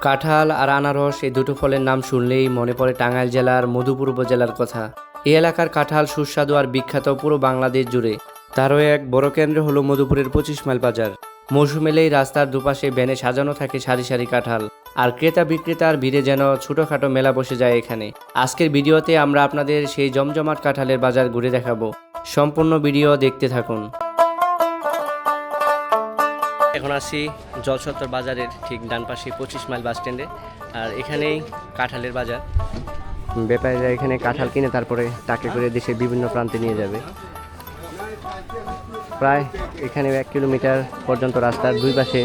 কাঁঠাল আর আনারস এই দুটো ফলের নাম শুনলেই মনে পড়ে টাঙ্গাইল জেলার মধুপুর উপজেলার কথা। এই এলাকার কাঁঠাল সুস্বাদু আর বিখ্যাত পুরো বাংলাদেশ জুড়ে। তারও এক বড় কেন্দ্র হলো মধুপুরের 25 মাইল বাজার। মৌসুম এলেই রাস্তার দুপাশে ভ্যানে সাজানো থাকে সারি সারি কাঁঠাল, আর ক্রেতা বিক্রেতার ভিড়ে যেন ছোটোখাটো মেলা বসে যায় এখানে। আজকের ভিডিওতে আমরা আপনাদের সেই জমজমাট কাঁঠালের বাজার ঘুরে দেখাবো। সম্পূর্ণ ভিডিও দেখতে থাকুন। এখন আসি জলসত্তর বাজারের ঠিক ডান পাশে 25 মাইল বাস স্ট্যান্ডে, আর এখানেই কাঁঠালের বাজার। ব্যাপারীরা এখানে কাঁঠাল কিনে তারপরে টাকে করে দেশের বিভিন্ন প্রান্তে নিয়ে যাবে। প্রায় এখানে 1 কিলোমিটার পর্যন্ত রাস্তার দুই পাশে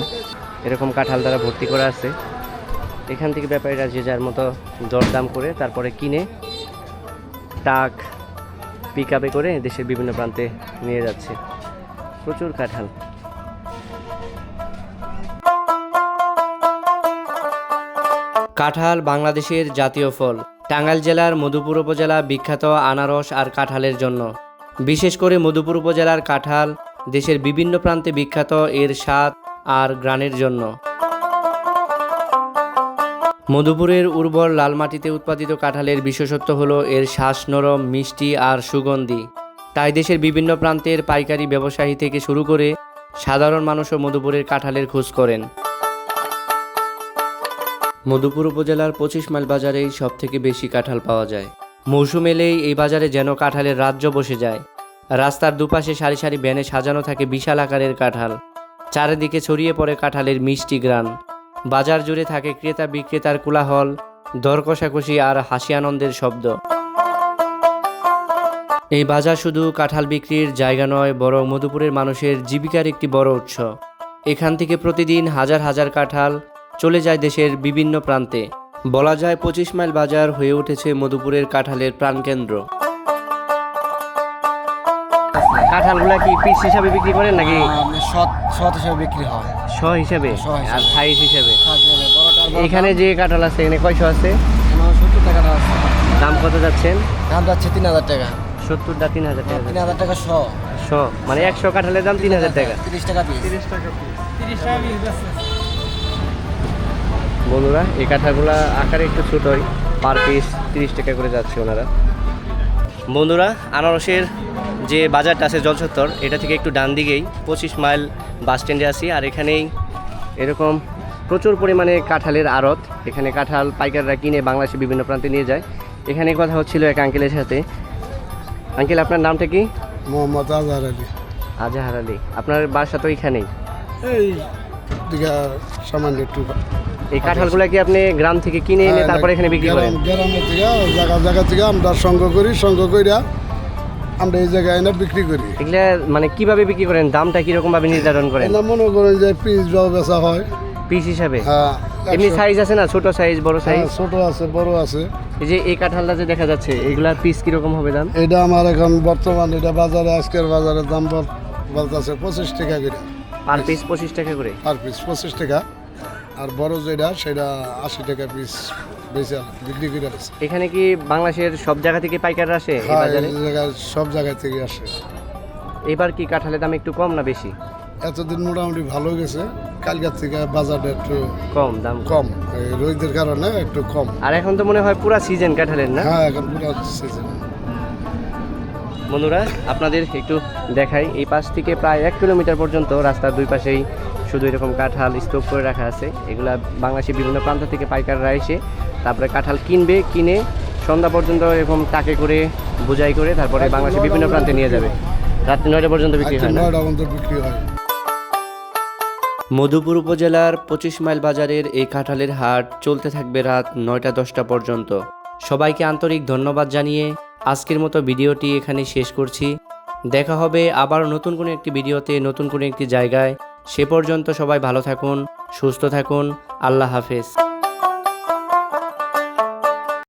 এরকম কাঁঠাল দ্বারা ভর্তি করা আছে। এখান থেকে ব্যাপারীরা যে যার মতো দরদাম করে তারপরে কিনে টাক পিক আপে করে দেশের বিভিন্ন প্রান্তে নিয়ে যাচ্ছে। প্রচুর কাঁঠাল। কাঁঠাল বাংলাদেশের জাতীয় ফল। টাঙ্গাইল জেলার মধুপুর উপজেলা বিখ্যাত আনারস আর কাঁঠালের জন্য। বিশেষ করে মধুপুর উপজেলার কাঁঠাল দেশের বিভিন্ন প্রান্তে বিখ্যাত এর স্বাদ আর ঘ্রাণের জন্য। মধুপুরের উর্বর লাল মাটিতে উৎপাদিত কাঁঠালের বিশেষত্ব হলো এর শ্বাস নরম, মিষ্টি আর সুগন্ধি। তাই দেশের বিভিন্ন প্রান্তের পাইকারি ব্যবসায়ী থেকে শুরু করে সাধারণ মানুষও মধুপুরের কাঁঠালের খোঁজ করেন। মধুপুর উপজেলার 25 মাইল বাজারেই সবথেকে বেশি কাঁঠাল পাওয়া যায়। মৌসুম এলেই এই বাজারে যেন কাঁঠালের রাজ্য বসে যায়। রাস্তার দুপাশে সারি সারি ভ্যানে সাজানো থাকে বিশাল আকারের কাঁঠাল। চারিদিকে ছড়িয়ে পড়ে কাঁঠালের মিষ্টি ঘ্রাণ। বাজার জুড়ে থাকে ক্রেতা বিক্রেতার কোলাহল, দর কষাকষি আর হাসি আনন্দের শব্দ। এই বাজার শুধু কাঁঠাল বিক্রির জায়গা নয়, বরং মধুপুরের মানুষের জীবিকার একটি বড় উৎস। এখান থেকে প্রতিদিন হাজার হাজার কাঁঠাল চলে যায় দেশের বিভিন্ন প্রান্তে। বলা যায় 25 মাইল বাজার হয়ে উঠেছে মধুপুরের কাঁঠালের প্রাণকেন্দ্র। কাঁঠালগুলা কি পিস হিসাবে বিক্রি করেন নাকি শত হিসাবে বিক্রি হয়? শ হিসাবে আর সাইজ হিসাবে। এখানে এখানে যে কাঁঠাল আছে এখানে কয়শো আছে? 70 টাকা আছে। দাম কত যাচ্ছেন? দাম যাচ্ছে 3000 টাকা। 70টা 3000 টাকা। 3000 টাকা শ। মানে 100 কাঁঠালের দাম 3000 টাকা। 30 টাকা পিস। 30 টাকা পিস। বন্ধুরা, এই কাঁঠালগুলা আকারে একটু ছোটই, পার পিস 30 টাকা করে যাচ্ছে ওনারা। বন্ধুরা, আনারসের যে বাজারটা আছে জলসত্তর, এটা থেকে একটু ডান দিকেই 25 মাইল বাস স্ট্যান্ডে আছি। আর এখানেই এরকম প্রচুর পরিমাণে কাঁঠালের আড়ত। এখানে কাঁঠাল পাইকাররা কিনে বাংলাদেশের বিভিন্ন প্রান্তে নিয়ে যায়। এখানে কথা হচ্ছিল এক আঙ্কেলের সাথে। আঙ্কেল, আপনার নামটা কি? মোহাম্মদ আজহার আলী। আজহার আলী। আপনার বাসা তো এখানেই? এই দিকে সামান্য একটু। এই কাঁঠালগুলা কি আপনি গ্রাম থেকে কিনে এনে তারপরে এখানে বিক্রি করেন? গ্রামের থেকে জায়গা থেকে আমরা সংগ্রহ করি আমরা এই জায়গায় এনে বিক্রি করি। এগুলা মানে কিভাবে বিক্রি করেন? দামটা কিরকম ভাবে নির্ধারণ করেন? মনে করেন যে পিস বেচা হয় পিস হিসাবে। হ্যাঁ, এমনি সাইজ আছে না, ছোট সাইজ বড় সাইজ? ছোট আছে, বড় আছে। এই যে এই কাঁঠালটা যে দেখা যাচ্ছে, এগুলার পিস কিরকম হবে দাম? এটা আমার এখন বর্তমান এটা বাজারে আজকের বাজারে দাম বলতেছে 25 টাকা করে। পার পিস 25 টাকা করে? পার পিস 25 টাকা। আর বড় যেটা সেটা 80 টাকা পিস বেচে বিক্রি করে আছে। এখানে কি বাংলাদেশের সব জায়গা থেকে পাইকাররা আসে এই বাজারে? সব জায়গা থেকে আসে। এবার কি কাঁঠালের দাম একটু কম না বেশি? এতদিন মোটামুটি ভালো গেছে, কালকের থেকে বাজারটা একটু কম দাম কম, রোদের কারণে একটু কম। আর এখন তো মনে হয় পুরা সিজন কাঁঠালের, না? হ্যাঁ, এখন পুরো সিজন। বন্ধুরা, আপনাদের একটু দেখাই, এই পাশ থেকে প্রায় 1 কিলোমিটার পর্যন্ত রাস্তার দুই পাশেই শুধু এরকম কাঁঠাল স্টক করে রাখা আছে। এগুলা বাংলাদেশের বিভিন্ন প্রান্ত থেকে পাইকাররা এসে তারপরে কাঁঠাল কিনে সন্ধ্যা পর্যন্ত এরকম টাকে করে বোঝাই করে তারপরে বাংলাদেশের বিভিন্ন প্রান্তে নিয়ে যাবে। রাত্রি 9টা পর্যন্ত বিক্রি হয়। 9টা পর্যন্ত বিক্রি হয়। মধুপুর উপজেলার 25 মাইল বাজারের এই কাঁঠালের হাট চলতে থাকবে রাত 9টা-10টা পর্যন্ত। সবাইকে আন্তরিক ধন্যবাদ জানিয়ে আজকের মতো ভিডিওটি এখানে শেষ করছি। দেখা হবে আবার নতুন কোনো একটি ভিডিওতে, নতুন কোনো একটি জায়গায়। সে পর্যন্ত সবাই ভালো থাকুন, সুস্থ থাকুন। আল্লাহ হাফেজ।